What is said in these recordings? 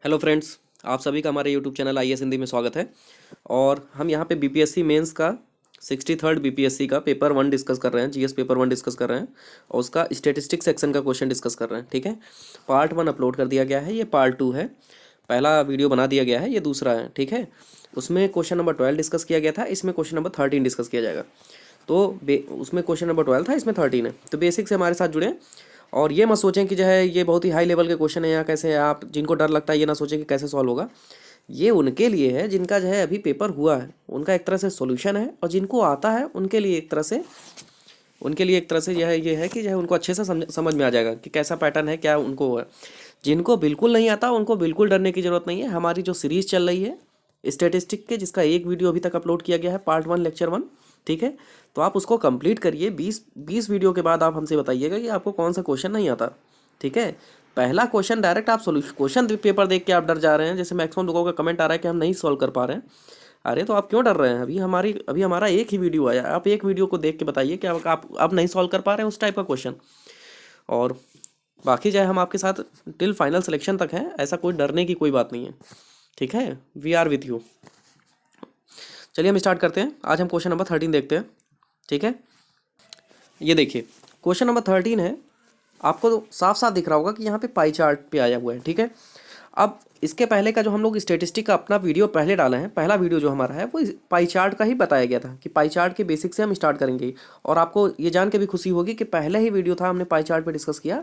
Hello friends, आप सभी का हमारे यूट्यूब चैनल आईएएस हिंदी में स्वागत है। और हम यहाँ पे बीपीएससी मेंस का 63rd बीपीएससी का पेपर 1 डिस्कस कर रहे हैं, जीएस पेपर 1 डिस्कस कर रहे हैं और उसका स्टैटिस्टिक्स सेक्शन का क्वेश्चन डिस्कस कर रहे हैं। ठीक है, पार्ट 1 अपलोड कर दिया गया है, ये पार्ट 2 है। पहला वीडियो बना दिया गया है, ये दूसरा है। ठीक है, उसमें क्वेश्चन नंबर 12 डिस्कस किया गया था, इसमें क्वेश्चन नंबर 13 डिस्कस किया जाएगा। तो उसमें क्वेश्चन नंबर 12 था, इसमें 13 है। तो बेसिक से हमारे साथ जुड़े और ये मत सोचें कि जो है ये बहुत ही हाई लेवल के क्वेश्चन है या कैसे है। आप जिनको डर लगता है ये ना सोचें कि कैसे सॉल्व होगा। ये उनके लिए है जिनका जो है अभी पेपर हुआ है, उनका एक तरह से सॉल्यूशन है। और जिनको आता है उनके लिए एक तरह से ये है कि जो है उनको अच्छे से समझ में आ जाएगा कि कैसा पैटर्न है, क्या उनको है। जिनको बिल्कुल नहीं आता उनको बिल्कुल डरने की ज़रूरत नहीं है। हमारी जो सीरीज़ चल रही है स्टैटिस्टिक के, जिसका एक वीडियो अभी तक अपलोड किया गया है, पार्ट 1 लेक्चर 1। ठीक है, तो आप उसको कंप्लीट करिए। 20 वीडियो के बाद आप हमसे बताइएगा कि आपको कौन सा क्वेश्चन नहीं आता। ठीक है, पहला क्वेश्चन डायरेक्ट आप सोल्यूशन क्वेश्चन पेपर देख के आप डर जा रहे हैं। जैसे मैक्सिमम लोगों का कमेंट आ रहा है कि हम नहीं सॉल्व कर पा रहे हैं। अरे तो आप क्यों डर रहे हैं? अभी हमारा एक ही वीडियो आया, आप एक वीडियो को देख के बताइए कि आप नहीं सॉल्व कर पा रहे हैं उस टाइप का क्वेश्चन। और बाकी जो है हम आपके साथ टिल फाइनल सिलेक्शन तक हैं, ऐसा कोई डरने की कोई बात नहीं है। ठीक है, वी आर विथ यू। चलिए हम स्टार्ट करते हैं। आज हम क्वेश्चन नंबर 13 देखते हैं। ठीक है, ये देखिए क्वेश्चन नंबर 13 है। आपको तो साफ साफ दिख रहा होगा कि यहाँ पे पाई चार्ट पे आया हुआ है। ठीक है, अब इसके पहले का जो हम लोग स्टेटिस्टिक का अपना वीडियो पहले डाले हैं, पहला वीडियो जो हमारा है वो पाई चार्ट का ही बताया गया था कि पाई चार्ट के बेसिक से हम स्टार्ट करेंगे। और आपको ये जान के भी खुशी होगी कि पहले ही वीडियो था, हमने पाई चार्ट पे डिस्कस किया।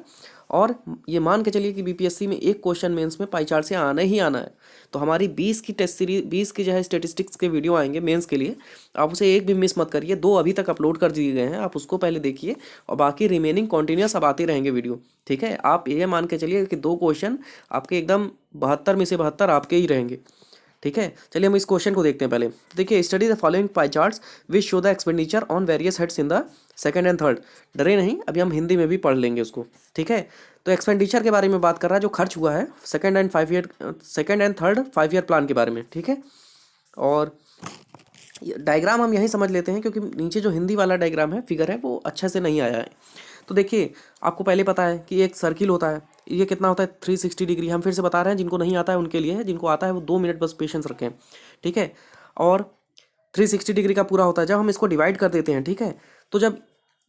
और ये मान के चलिए कि बीपीएससी में एक क्वेश्चन मेंस में पाई चार्ट से आना ही आना है। तो हमारी 20 की टेस्ट सीरीज, 20 की जो है स्टेटिस्टिक्स के वीडियो आएंगे मेंस के लिए। आप उसे एक भी मिस मत करिए, 2 अभी तक अपलोड कर दिए गए हैं, आप उसको पहले देखिए। और बाकी रिमेनिंग कॉन्टिन्यूस अब आते रहेंगे वीडियो। ठीक है, आप ये मान के चलिए कि 2 क्वेश्चन आपके एकदम 72 में से 72 आपके ही रहेंगे। ठीक है, चलिए हम इस क्वेश्चन को देखते हैं पहले। देखिए, study the following pie charts which show the expenditure on various heads in the second and third. डरे नहीं, अभी हम हिंदी में भी पढ़ लेंगे उसको। ठीक है, तो एक्सपेंडिचर के बारे में बात कर रहा है, जो खर्च हुआ है second and third 5 year plan के बारे में। ठीक है, और डायग्राम हम यहीं समझ लेते हैं क्योंकि नीचे जो हिंदी वाला डायग्राम है, फिगर है, वो अच्छे से नहीं आया है। तो देखिए, आपको पहले पता है कि एक सर्किल होता है, ये कितना होता है 360 डिग्री। हम फिर से बता रहे हैं, जिनको नहीं आता है उनके लिए है, जिनको आता है वो 2 मिनट बस पेशेंस रखें। ठीक है, और 360 डिग्री का पूरा होता है। जब हम इसको डिवाइड कर देते हैं, ठीक है, तो जब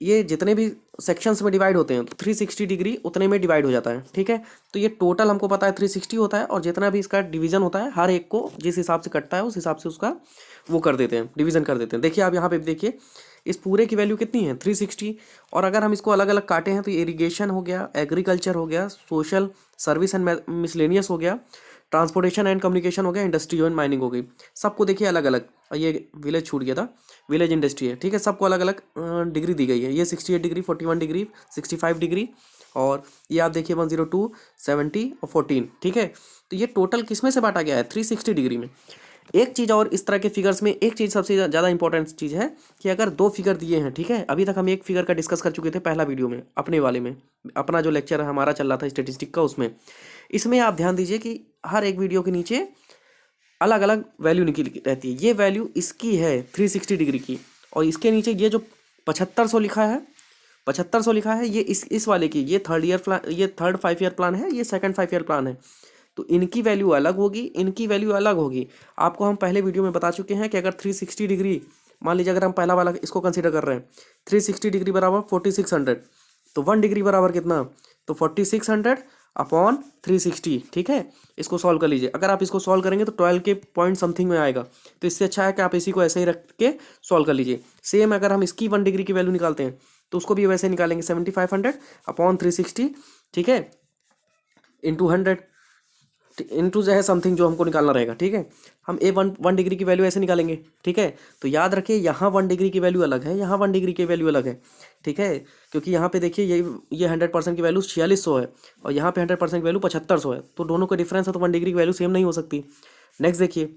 ये जितने भी सेक्शंस में डिवाइड होते हैं तो 360 डिग्री उतने में डिवाइड हो जाता है। ठीक है, तो ये टोटल हमको पता है 360 होता है, और जितना भी इसका डिवीजन होता है, हर एक को जिस हिसाब से कटता है उस हिसाब से उसका वो कर देते हैं, डिवीजन कर देते हैं। देखिए आप यहाँ पे देखिए, इस पूरे की वैल्यू कितनी है 360। और अगर हम इसको अलग अलग काटे हैं तो इरिगेशन हो गया, एग्रीकल्चर हो गया, सोशल सर्विस एंड मिसलेनियस हो गया, ट्रांसपोर्टेशन एंड कम्युनिकेशन हो गया, इंडस्ट्री एंड माइनिंग हो गई। सबको देखिए अलग अलग, ये विलेज छूट गया था, विलेज इंडस्ट्री है। ठीक है, सबको अलग अलग डिग्री दी गई है। ये 68 डिग्री, 41 डिग्री, 65 डिग्री, और ये आप देखिए 102, 70 और 14। ठीक है, तो ये टोटल किसमें से बांटा गया है 360 डिग्री में। एक चीज़ और, इस तरह के फिगर्स में एक चीज़ सबसे ज़्यादा इंपॉर्टेंट चीज़ है कि अगर 2 फिगर दिए हैं, ठीक है, अभी तक हम एक फिगर का डिस्कस कर चुके थे पहला वीडियो में, अपने वाले में, अपना जो लेक्चर हमारा चल रहा था स्टेटिस्टिक का, उसमें। इसमें आप ध्यान दीजिए कि हर एक वीडियो के नीचे अलग अलग वैल्यू निकली रहती है। ये वैल्यू इसकी है 360 डिग्री की, और इसके नीचे ये जो 7500 लिखा है, 7500 लिखा है, ये इस वाले की, ये थर्ड ईयर प्लान, ये थर्ड 5 ईयर प्लान है, ये सेकंड 5 ईयर प्लान है। तो इनकी वैल्यू अलग होगी, इनकी वैल्यू अलग होगी। आपको हम पहले वीडियो में बता चुके हैं कि अगर 360 डिग्री, मान लीजिए अगर हम पहला वाला इसको कंसीडर कर रहे हैं, 360 डिग्री बराबर 4600, तो 1 डिग्री बराबर कितना, तो 4600 अपॉन 360। ठीक है, इसको सॉल्व कर लीजिए। अगर आप इसको सॉल्व करेंगे तो 12 के पॉइंट समथिंग में आएगा। तो इससे अच्छा है कि आप इसी को ऐसे ही रख के सॉल्व कर लीजिए। सेम अगर हम इसकी 1 डिग्री की वैल्यू निकालते हैं तो उसको भी वैसे निकालेंगे, 7500 अपॉन 360। ठीक है, इंटू 100, इंटू जो है समथिंग जो हमको निकालना रहेगा। ठीक है, हम वन डिग्री की वैल्यू ऐसे निकालेंगे। ठीक है, तो याद रखिए यहाँ 1 डिग्री की वैल्यू अलग है, यहाँ 1 डिग्री की वैल्यू अलग है। ठीक है, क्योंकि यहाँ पे देखिए ये 100% की वैल्यू 4600 है, और यहाँ पे 100% की वैल्यू 7500 है। तो दोनों का डिफरेंस है, तो 1 डिग्री की वैल्यू सेम नहीं हो सकती। नेक्स्ट देखिए,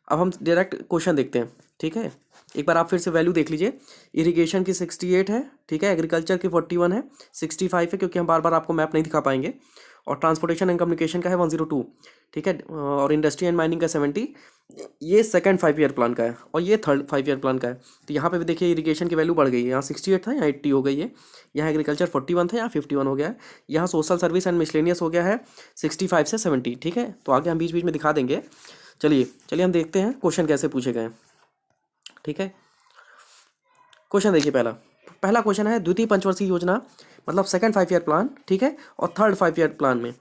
अब हम डायरेक्ट क्वेश्चन देखते हैं। ठीक है, एक बार आप फिर से वैल्यू देख लीजिए। इरिगेशन की 68 है, ठीक है, एग्रीकल्चर की 41 है, 65 है, क्योंकि हम बार बार आपको मैप नहीं दिखा पाएंगे, और ट्रांसपोर्टेशन एंड कम्युनिकेशन का है 102, ठीक है, और इंडस्ट्री एंड माइनिंग का 70। ये सेकंड 5 ईयर प्लान का है और ये थर्ड 5 ईयर प्लान का है। तो यहाँ पे भी देखिए इरिगेशन की वैल्यू बढ़ गई है, यहाँ 68 था यहाँ 80 हो गई है, यहाँ एग्रीकल्चर 41 था यहाँ 51 हो गया है, यहाँ सोशल सर्विस एंड मिसलेनियस हो गया है 65 से 70, ठीक है। तो आगे हम बीच बीच में दिखा देंगे। चलिए चलिए हम देखते हैं क्वेश्चन कैसे पूछे गए हैं, ठीक है। क्वेश्चन देखिए, पहला क्वेश्चन है द्वितीय पंचवर्षीय योजना मतलब सेकंड 5 ईयर प्लान, ठीक है, और थर्ड 5 ईयर प्लान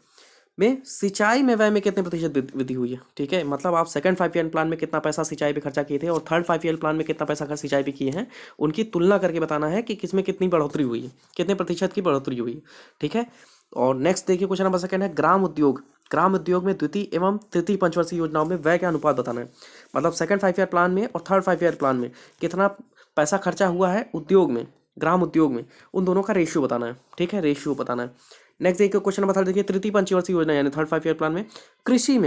में सिंचाई में व्यय में कितने प्रतिशत वृद्धि हुई है, ठीक है। मतलब आप सेकंड 5 ईयर प्लान में कितना पैसा सिंचाई पे खर्चा किए थे और थर्ड 5 ईयर प्लान में कितना पैसा खर्च सिंचाई पे किए हैं, उनकी तुलना करके बताना है कि किसमें कितनी बढ़ोतरी हुई है, कितने प्रतिशत की बढ़ोतरी हुई है, ठीक है। और नेक्स्ट देखिए क्वेश्चन नंबर सेकंड है ग्राम उद्योग में द्वितीय एवं तृतीय पंचवर्षीय योजनाओं में व्यय का अनुपात बताना है। मतलब सेकंड 5 ईयर प्लान में और थर्ड 5 ईयर प्लान में कितना पैसा खर्चा हुआ है उद्योग में, ग्राम उद्योग में, उन दोनों का रेशियो बताना है, ठीक है, रेशियो बताना है। नेक्स्ट देखिए क्वेश्चन नंबर थर्ड देखिए तृतीय पंचवर्षीय योजना यानी थर्ड 5 ईयर प्लान में कृषि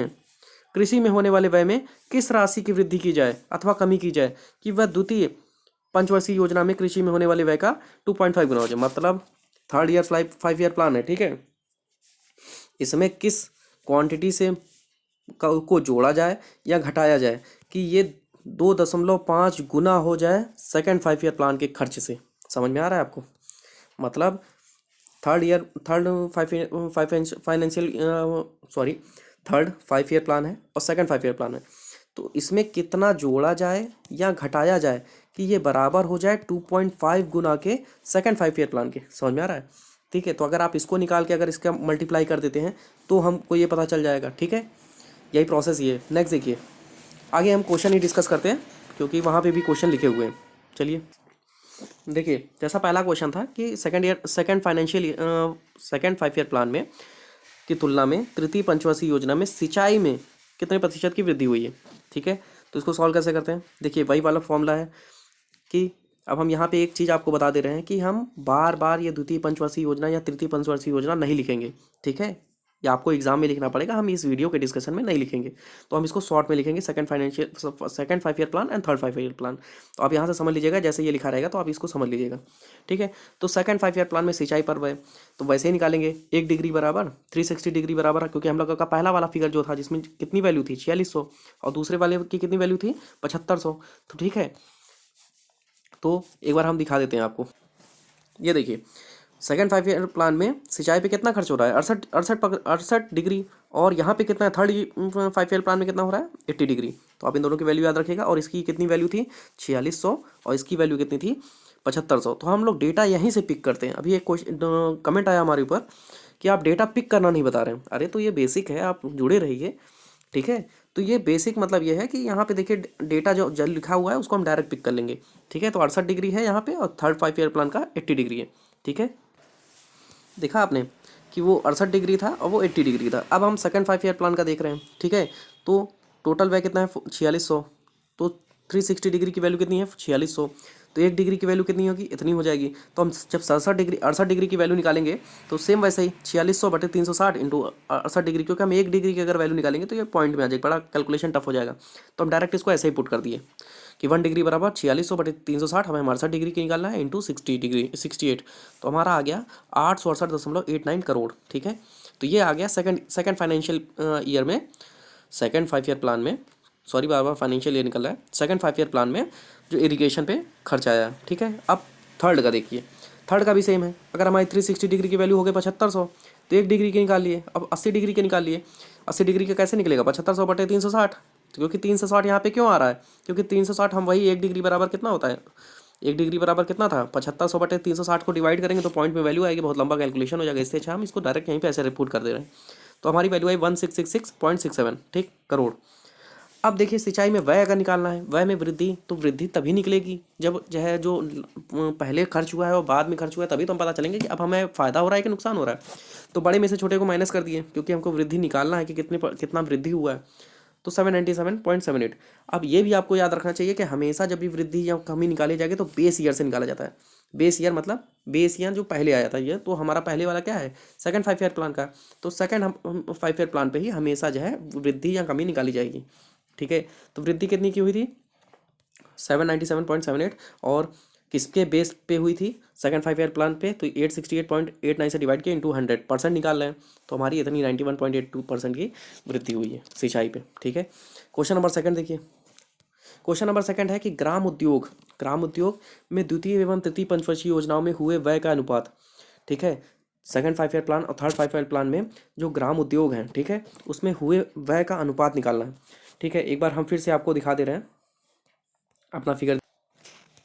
में होने वाले व्यय में किस राशि की वृद्धि की जाए अथवा कमी की जाए कि वह द्वितीय पंचवर्षीय योजना में कृषि में होने वाले व्यय का 2.5 गुना हो जाए। मतलब थर्ड ईयर 5 ईयर प्लान है, ठीक है, इसमें किस क्वांटिटी से को जोड़ा जाए या घटाया जाए कि ये 2.5 गुना हो जाए सेकंड 5 ईयर प्लान के खर्च से। समझ में आ रहा है आपको? मतलब थर्ड 5 ईयर प्लान है और सेकंड 5 ईयर प्लान है, तो इसमें कितना जोड़ा जाए या घटाया जाए कि ये बराबर हो जाए 2.5 गुना के सेकंड 5 ईयर प्लान के। समझ में आ रहा है? ठीक है, तो अगर आप इसको निकाल के अगर इसका मल्टीप्लाई कर देते हैं तो हमको ये पता चल जाएगा, ठीक है, यही प्रोसेस ये है। नेक्स्ट देखिए, आगे हम क्वेश्चन ही डिस्कस करते हैं क्योंकि वहाँ पे भी क्वेश्चन लिखे हुए हैं। चलिए देखिए, जैसा पहला क्वेश्चन था कि सेकंड 5 ईयर प्लान में की तुलना में तृतीय पंचवर्षीय योजना में सिंचाई में कितने प्रतिशत की वृद्धि हुई है, ठीक है। तो इसको सॉल्व कैसे करते हैं? देखिए वही वाला फॉर्मूला है कि अब हम यहाँ पे एक चीज़ आपको बता दे रहे हैं कि हम बार बार ये द्वितीय पंचवर्षीय योजना या तृतीय पंचवर्षीय योजना नहीं लिखेंगे, ठीक है, ये आपको एग्जाम में लिखना पड़ेगा, हम इस वीडियो के डिस्कशन में नहीं लिखेंगे। तो हम इसको शॉर्ट में लिखेंगे second 5 year plan and third 5 year plan. तो आप यहाँ से समझ लीजिएगा, जैसे ये लिखा रहेगा तो आप इसको समझ लीजिएगा, ठीक है। तो सेकंड 5 ईयर प्लान में सिंचाई पर व्यय तो वैसे ही निकालेंगे 1 डिग्री बराबर 360 डिग्री बराबर, क्योंकि हम लोग का पहला वाला फिगर जो था जिसमें कितनी वैल्यू थी 4600 और दूसरे वाले की कितनी वैल्यू थी 7500। तो ठीक है, तो एक बार हम दिखा देते हैं आपको। ये देखिए सेकंड 5 ईयर प्लान में सिंचाई पे कितना खर्च हो रहा है 68 डिग्री, और यहाँ पे कितना है थर्ड 5 ईयर प्लान में कितना हो रहा है 80 डिग्री। तो आप इन दोनों की वैल्यू याद रखिएगा, और इसकी कितनी वैल्यू थी 4600 और इसकी वैल्यू कितनी थी 7500। तो हम लोग डेटा यहीं से पिक करते हैं। अभी एक क्वेश्चन कमेंट आया हमारे ऊपर कि आप डेटा पिक करना नहीं बता रहे हैं। अरे तो ये बेसिक है, आप जुड़े रहिए, ठीक है। तो ये बेसिक मतलब ये है कि यहाँ पे देखिए डेटा जो लिखा हुआ है उसको हम डायरेक्ट पिक कर लेंगे, ठीक है। तो 68 डिग्री है यहाँ पे और थर्ड 5 ईयर प्लान का 80 डिग्री है, ठीक है। देखा आपने कि वो 68 डिग्री था और वो 80 डिग्री था। अब हम सेकंड 5 ईयर प्लान का देख रहे हैं, ठीक है। तो टोटल व्यय कितना है 4600, तो 360 डिग्री की वैल्यू कितनी है 4600, तो 1 डिग्री की वैल्यू कितनी होगी इतनी हो जाएगी। तो हम जब 68 डिग्री की वैल्यू निकालेंगे तो सेम वैसे ही 4600 बटे 360 इंटू 68 डिग्री, क्योंकि हम 1 डिग्री की अगर वैल्यू निकालेंगे तो ये पॉइंट में आ जाएगा, बड़ा कैलकुलेशन टफ हो जाएगा। तो हम डायरेक्ट इसको ऐसे ही पुट कर दिए कि 1 डिग्री बराबर 4600 बटे 360, हमें 68 डिग्री की निकालना है इंटू 68। तो हमारा आ गया 868.89 करोड़, ठीक है। तो ये आ गया सेकंड फाइनेंशियल ईयर में, सेकंड 5 ईयर प्लान में, सॉरी बार बार फाइनेंशियल ईयर निकल रहा है, सेकंड 5 ईयर प्लान में जो इरिगेशन पे खर्च आया है, ठीक है। अब थर्ड का देखिए, थर्ड का भी सेम है। अगर हमारी 360 डिग्री की वैल्यू हो गई 7500, तो 1 डिग्री की निकाल लिए। अब 80 डिग्री के निकाल लिए, 80 डिग्री का कैसे निकलेगा 7500 बटे 360, क्योंकि 360 यहाँ पे क्यों आ रहा है, क्योंकि 360 हम वही 1 डिग्री बराबर कितना होता है 1 डिग्री बराबर कितना था 7500 बटे 360 को डिवाइड करेंगे तो पॉइंट में वैल्यू आएगी, बहुत लंबा कैलकुलेशन हो जाएगा। इससे अच्छा हम इसको डायरेक्ट यहीं पे ऐसे रिपोर्ट कर दे रहे हैं। तो हमारी वैल्यू आई 1666.67, ठीक, करोड़। अब देखिए सिंचाई में व्यय अगर निकालना है, व्यय में वृद्धि, तो वृद्धि तभी निकलेगी जब जो पहले खर्च हुआ है और बाद में खर्च हुआ है, तभी तो हम पता चलेंगे कि अब हमें फ़ायदा हो रहा है कि नुकसान हो रहा है। तो बड़े में से छोटे को माइनस कर दिए, क्योंकि हमको वृद्धि निकालना है कि कितना वृद्धि हुआ है। तो 797.78। अब ये भी आपको याद रखना चाहिए कि हमेशा जब भी वृद्धि या कमी निकाली जाएगी तो बेस ईयर से निकाला जाता है। बेस ईयर मतलब बेस ईयर जो पहले आया था, ये तो हमारा पहले वाला क्या है सेकंड 5 ईयर प्लान का। तो सेकंड 5 ईयर प्लान पे ही हमेशा जो है वृद्धि या कमी निकाली जाएगी, ठीक है। तो वृद्धि कितनी की हुई थी 797.78, और किसके बेस पे हुई थी सेकंड 5 ईयर प्लान पे, तो 868.89 से डिवाइड किया इंटू 100% निकाल रहे हैं, तो हमारी इतनी 91.82% की वृद्धि हुई है सिंचाई पे। ठीक है, क्वेश्चन नंबर सेकंड देखिए। क्वेश्चन नंबर सेकंड है कि ग्राम उद्योग में द्वितीय एवं तृतीय पंचवर्षीय योजनाओं में हुए व्यय का अनुपात। ठीक है, सेकंड 5 ईयर प्लान और थर्ड 5 ईयर प्लान में जो ग्राम उद्योग हैं, ठीक है, उसमें हुए व्यय का अनुपात निकालना है। ठीक है, एक बार हम फिर से आपको दिखा दे रहे हैं अपना फिगर।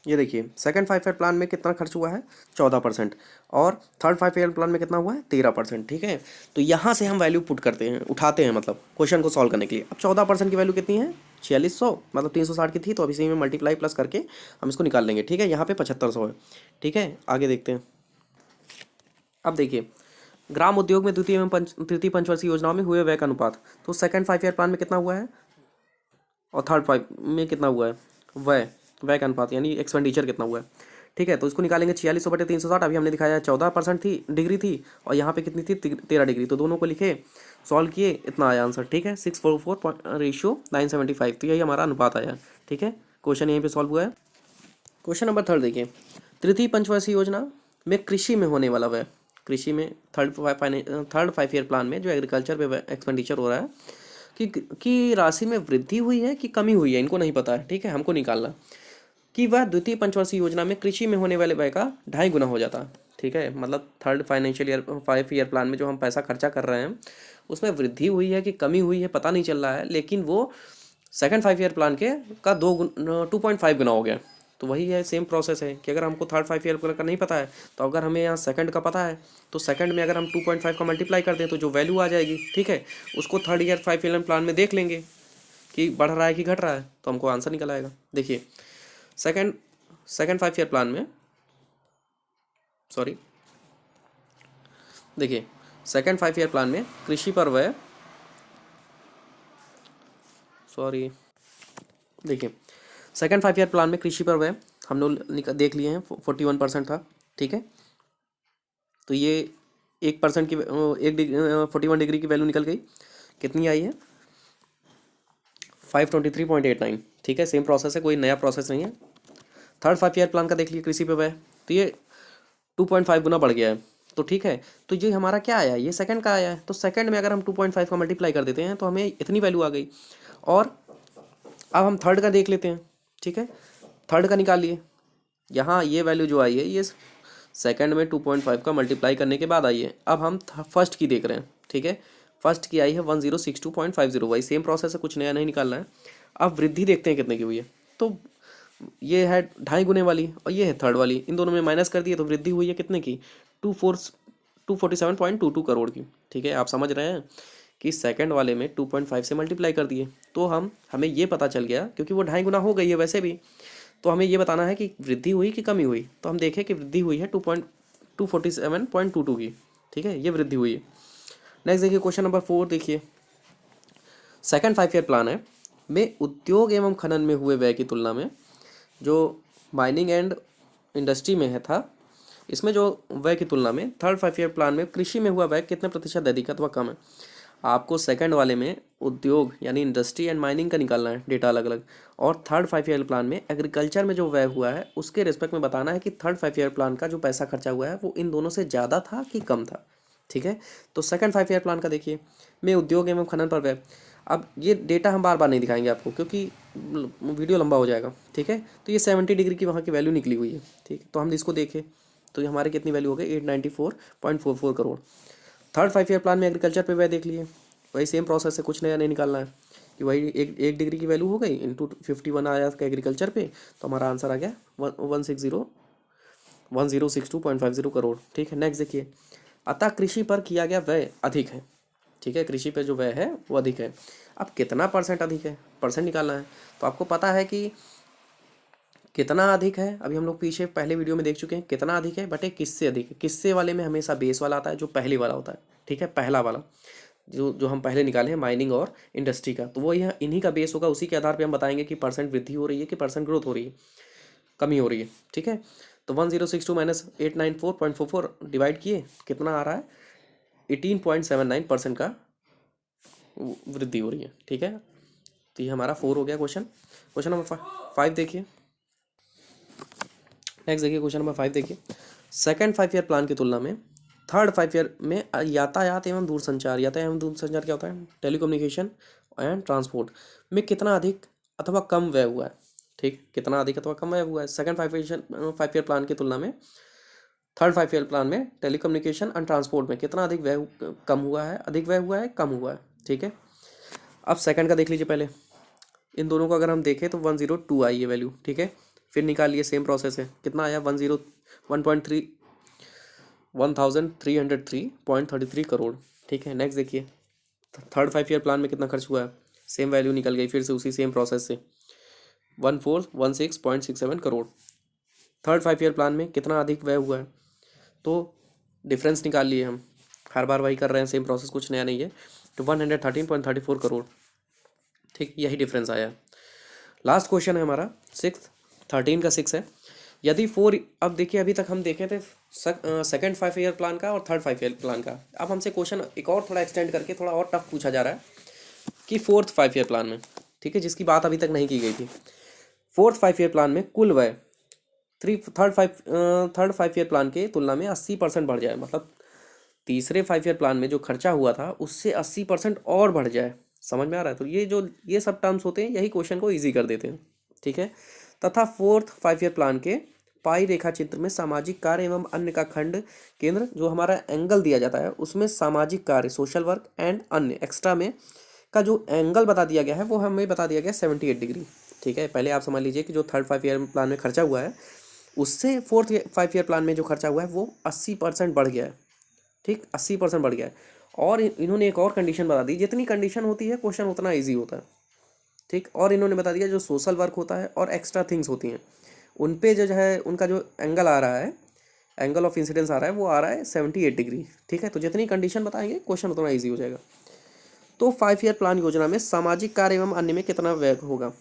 ये देखिए, सेकंड 5 ईयर प्लान में कितना खर्च हुआ है, 14%, और थर्ड 5 ईयर प्लान में कितना हुआ है, 13%। ठीक है, तो यहाँ से हम वैल्यू पुट करते हैं, उठाते हैं, मतलब क्वेश्चन को सॉल्व करने के लिए। अब 14% की वैल्यू कितनी है, 4600, मतलब 360 की थी, तो अब इसी में मल्टीप्लाई प्लस करके हम इसको निकाल लेंगे। ठीक है, यहाँ पे 7500 है। ठीक है, आगे देखते हैं। अब देखिए, ग्राम उद्योग में द्वितीय एवं तृतीय पंचवर्षीय योजनाओं में हुए व्यय का अनुपात, तो सेकंड 5 ईयर प्लान में कितना हुआ है और थर्ड 5 में कितना हुआ है, व्यय व्यय का अनुपात यानी एक्सपेंडिचर कितना हुआ है। ठीक है, तो इसको निकालेंगे 4600/360। अभी हमने दिखाया 14% थी, डिग्री थी, और यहाँ पे कितनी थी, 13 डिग्री, तो दोनों को लिखे, सॉल्व किए, इतना आया आंसर। ठीक है, 644/975, तो यही हमारा अनुपात आया। ठीक है, क्वेश्चन यहीं पर सॉल्व हुआ है। क्वेश्चन नंबर थर्ड देखिए, तृतीय पंचवर्षीय योजना में कृषि में होने वाला व्यय, कृषि में थर्ड 5 ईयर प्लान में जो एग्रीकल्चर पे एक्सपेंडिचर हो रहा है कि राशि में वृद्धि हुई है कि कमी हुई है, इनको नहीं पता है। ठीक है, हमको निकालना कि वह द्वितीय पंचवर्षीय योजना में कृषि में होने वाले व्यय का 2.5 गुना हो जाता है। ठीक है, मतलब थर्ड 5 ईयर प्लान में जो हम पैसा खर्चा कर रहे हैं उसमें वृद्धि हुई है कि कमी हुई है पता नहीं चल रहा है, लेकिन वो सेकंड 5 ईयर प्लान के का 2.5 गुना हो गया। तो वही है, सेम प्रोसेस है कि अगर हमको थर्ड 5 ईयर प्लान का नहीं पता है, तो अगर हमें यहाँ सेकंड का पता है, तो सेकंड में अगर हम 2.5 का मल्टीप्लाई कर दें तो जो वैल्यू आ जाएगी, ठीक है, उसको थर्ड ईयर 5 ईयर प्लान में देख लेंगे कि बढ़ रहा है कि घट रहा है, तो हमको आंसर निकल आएगा। देखिए, सेकंड सेकंड 5 ईयर प्लान में, सॉरी, देखिए सेकंड 5 ईयर प्लान में कृषि पर व्यय, सॉरी, देखिए सेकंड 5 ईयर प्लान में कृषि पर व्यय हम लोग देख लिए हैं, 41% था। ठीक है, तो ये 1% की 41 डिग्री की वैल्यू निकल गई, कितनी आई है, 523.89। ठीक है, सेम प्रोसेस है, कोई नया प्रोसेस नहीं है। थर्ड 5 ईयर प्लान का देख लिए कृषि पे व्यय, तो ये 2.5 गुना बढ़ गया है। तो ठीक है, तो ये हमारा क्या आया, ये सेकंड का आया है, तो सेकंड में अगर हम 2.5 का मल्टीप्लाई कर देते हैं तो हमें इतनी वैल्यू आ गई। और अब हम थर्ड का देख लेते हैं। ठीक है, थर्ड का निकाल लिए, यहाँ ये वैल्यू जो आई है ये सेकंड में 2.5 का मल्टीप्लाई करने के बाद आई है। अब हम फर्स्ट की देख रहे हैं। ठीक है, फर्स्ट की आई है 1062.50, वही सेम प्रोसेस है, कुछ नया नहीं निकालना है। अब वृद्धि देखते हैं कितने की हुई है, तो ये है 2.5 गुने वाली और ये है थर्ड वाली, इन दोनों में माइनस कर दिए तो वृद्धि हुई है कितने की, 247.22 करोड़ की। ठीक है, आप समझ रहे हैं कि सेकंड वाले में 2.5 से मल्टीप्लाई कर दिए, तो हमें ये पता चल गया, क्योंकि वो 2.5 गुना हो गई है वैसे भी, तो हमें ये बताना है कि वृद्धि हुई कि कमी हुई। तो हम देखें कि वृद्धि हुई है 247.22 की। ठीक है, ये वृद्धि हुई है। नेक्स्ट देखिए, क्वेश्चन नंबर 4 देखिए, सेकंड 5 ईयर प्लान है में उद्योग एवं खनन में हुए व्यय की तुलना में जो माइनिंग एंड इंडस्ट्री में है था, इसमें जो व्यय की तुलना में थर्ड 5 ईयर प्लान में कृषि में हुआ व्यय कितने प्रतिशत अधिक अथवा कम है। आपको सेकंड वाले में उद्योग यानी इंडस्ट्री एंड माइनिंग का निकालना है डेटा अलग अलग, और थर्ड 5 ईयर प्लान में एग्रीकल्चर में जो व्यय हुआ है उसके रिस्पेक्ट में बताना है कि थर्ड 5 ईयर प्लान का जो पैसा खर्चा हुआ है वो इन दोनों से ज़्यादा था कि कम था। ठीक है, तो सेकंड 5 ईयर प्लान का देखिए, में उद्योग एवं खनन पर व्यय। अब ये डेटा हम बार बार नहीं दिखाएंगे आपको, क्योंकि वीडियो लंबा हो जाएगा। ठीक है, तो ये 70 डिग्री की वहाँ की वैल्यू निकली हुई है। ठीक है, तो हम इसको देखें तो ये हमारे कितनी वैल्यू हो गई, 894.44 करोड़। थर्ड 5 ईयर प्लान में एग्रीकल्चर पे व्यय देख लिए, वही सेम प्रोसेस है, कुछ नया नहीं निकालना है, कि वही एक डिग्री की वैल्यू हो गई इंटू 51 आया था एग्रीकल्चर पे, तो हमारा आंसर आ गया 1062.50 करोड़। ठीक है, नेक्स्ट देखिए, अतः कृषि पर किया गया व्यय अधिक है। ठीक है, कृषि पे जो व्यय है वो अधिक है। अब कितना परसेंट अधिक है, परसेंट निकालना है, तो आपको पता है कि कितना अधिक है, अभी हम लोग पीछे पहले वीडियो में देख चुके हैं, कितना अधिक है बटे किससे अधिक है। किससे वाले में हमेशा बेस वाला आता है, जो पहले वाला होता है। ठीक है, पहला वाला जो जो हम पहले निकाले हैं माइनिंग और इंडस्ट्री का, तो वो यह इन्हीं का बेस होगा, उसी के आधार पे हम बताएंगे कि परसेंट वृद्धि हो रही है कि परसेंट ग्रोथ हो रही है, कमी हो रही है। ठीक है, तो 1062 माइनस 894.44 डिवाइड किए, कितना आ रहा है, 18.79% का वृद्धि हो रही है। ठीक है, तो ये हमारा 4 हो गया क्वेश्चन। क्वेश्चन नंबर 5 देखिए, नेक्स्ट देखिए क्वेश्चन नंबर 5 देखिए, सेकंड 5 ईयर प्लान की तुलना में थर्ड 5 ईयर में यातायात एवं दूरसंचार क्या होता है, टेलीकम्युनिकेशन एंड ट्रांसपोर्ट में कितना अधिक अथवा कम व्यय हुआ है। ठीक, कितना अधिक अथवा कम व्यय हुआ है सेकंड 5 ईयर प्लान की तुलना में थर्ड 5 ईयर प्लान में टेलीकम्युनिकेशन एंड ट्रांसपोर्ट में कितना अधिक व्यय कम हुआ है, अधिक व्यय हुआ है, कम हुआ है। ठीक है, अब सेकंड का देख लीजिए पहले, इन दोनों को अगर हम देखें तो 102 आई है वैल्यू। ठीक है, फिर निकालिए, सेम प्रोसेस है, कितना आया 1333.33 करोड़। ठीक है, नेक्स्ट देखिए, थर्ड 5 ईयर प्लान में कितना खर्च हुआ है, सेम वैल्यू निकल गई फिर से उसी सेम प्रोसेस से 1416.67 करोड़। थर्ड 5 ईयर प्लान में कितना अधिक व्यय हुआ है, तो डिफरेंस निकाल लिए हम, हर बार वही कर रहे हैं, सेम प्रोसेस, कुछ नया नहीं है, तो 113.34 करोड़। ठीक, यही डिफरेंस आया। लास्ट क्वेश्चन है हमारा 13 का 6 है, यदि अब देखिए अभी तक हम देखे थे सेकंड 5 ईयर प्लान का और थर्ड 5 ईयर प्लान का, अब हमसे क्वेश्चन एक और थोड़ा एक्सटेंड करके थोड़ा और टफ पूछा जा रहा है कि फोर्थ 5 ईयर प्लान में, ठीक है, जिसकी बात अभी तक नहीं की गई थी, फोर्थ 5 ईयर प्लान में कुल व्यय थर्ड 5 ईयर प्लान के तुलना में 80% बढ़ जाए, मतलब तीसरे 5 ईयर प्लान में जो खर्चा हुआ था उससे 80% और बढ़ जाए। समझ में आ रहा है, तो ये सब टर्म्स होते हैं, यही क्वेश्चन को ईजी कर देते हैं। ठीक है, तथा फोर्थ 5 ईयर प्लान के पाई रेखा चित्र में सामाजिक कार्य एवं अन्य का खंड केंद्र जो हमारा एंगल दिया जाता है उसमें सामाजिक कार्य सोशल वर्क एंड अन्य एक्स्ट्रा में का जो एंगल बता दिया गया है वो हमें बता दिया गया 78 डिग्री। ठीक है, पहले आप समझ लीजिए कि जो थर्ड 5 ईयर प्लान में खर्चा हुआ है उससे फोर्थ 5 ईयर प्लान में जो खर्चा हुआ है वो 80% बढ़ गया है। ठीक, 80% बढ़ गया है, और इन्होंने एक और कंडीशन बता दी, जितनी कंडीशन होती है क्वेश्चन उतना ईजी होता है। ठीक, और इन्होंने बता दिया जो सोशल वर्क होता है और एक्स्ट्रा थिंग्स होती हैं उन पे जो है उनका जो एंगल आ रहा है, एंगल ऑफ इंसिडेंस आ रहा है वो आ रहा है 78 डिग्री। ठीक है, तो जितनी कंडीशन बताएंगे क्वेश्चन उतना ईजी हो जाएगा। तो 5 ईयर प्लान योजना में सामाजिक कार्य एवं अन्य में कितना व्यय होगा,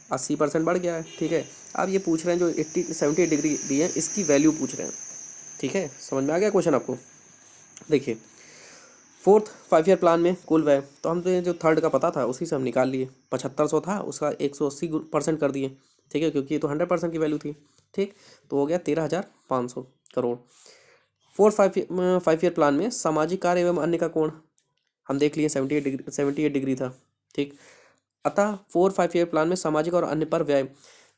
80% बढ़ गया है। ठीक है, अब ये पूछ रहे हैं जो 78 डिग्री दी है इसकी वैल्यू पूछ रहे हैं। ठीक है, समझ में आ गया क्वेश्चन आपको। देखिए फोर्थ 5 ईयर प्लान में कुल व्यय, तो हम तो ये जो थर्ड का पता था उसी से हम निकाल लिए, 7500 था उसका 180% कर दिए। ठीक है, क्योंकि ये तो 100% की वैल्यू थी। ठीक, तो हो गया 13,500 करोड़। फोर्थ 5 ईयर प्लान में सामाजिक कार्य एवं अन्य का कोण हम देख लिए 78 डिग्री था। ठीक, अतः 5 ईयर प्लान में सामाजिक और अन्य पर व्यय,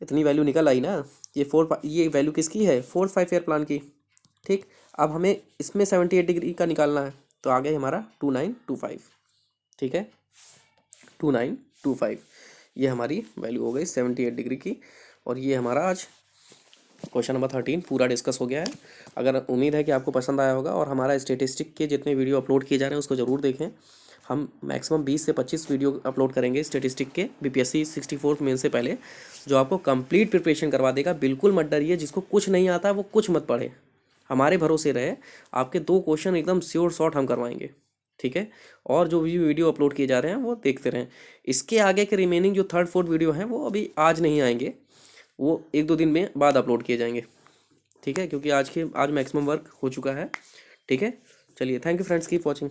इतनी वैल्यू निकल आई ना, ये वैल्यू किसकी है, फोर्थ 5 ईयर प्लान की। ठीक, अब हमें इसमें 78 डिग्री का निकालना है, तो आ गया हमारा 2925। ठीक है, 2925 ये हमारी वैल्यू हो गई 78 डिग्री की। और ये हमारा आज क्वेश्चन नंबर 13 पूरा डिस्कस हो गया है। अगर उम्मीद है कि आपको पसंद आया होगा, और हमारा स्टेटिस्टिक के जितने वीडियो अपलोड किए जा रहे हैं उसको ज़रूर देखें। हम मैक्सिमम 20 से 25 वीडियो अपलोड करेंगे स्टेटिस्टिक के बीपीएससी 64th मेन से पहले, जो आपको कंप्लीट प्रिपरेशन करवा देगा। बिल्कुल मत डरिए, जिसको कुछ नहीं आता वो कुछ मत पढ़े, हमारे भरोसे रहे, आपके 2 क्वेश्चन एकदम श्योर शॉर्ट हम करवाएंगे। ठीक है, और जो भी वीडियो अपलोड किए जा रहे हैं वो देखते रहें। इसके आगे के रिमेनिंग जो थर्ड फोर्थ वीडियो हैं वो अभी आज नहीं आएंगे, वो 1-2 दिन में बाद अपलोड किए जाएंगे। ठीक है, क्योंकि आज मैक्सिमम वर्क हो चुका है। ठीक है, चलिए, thank you friends, keep watching.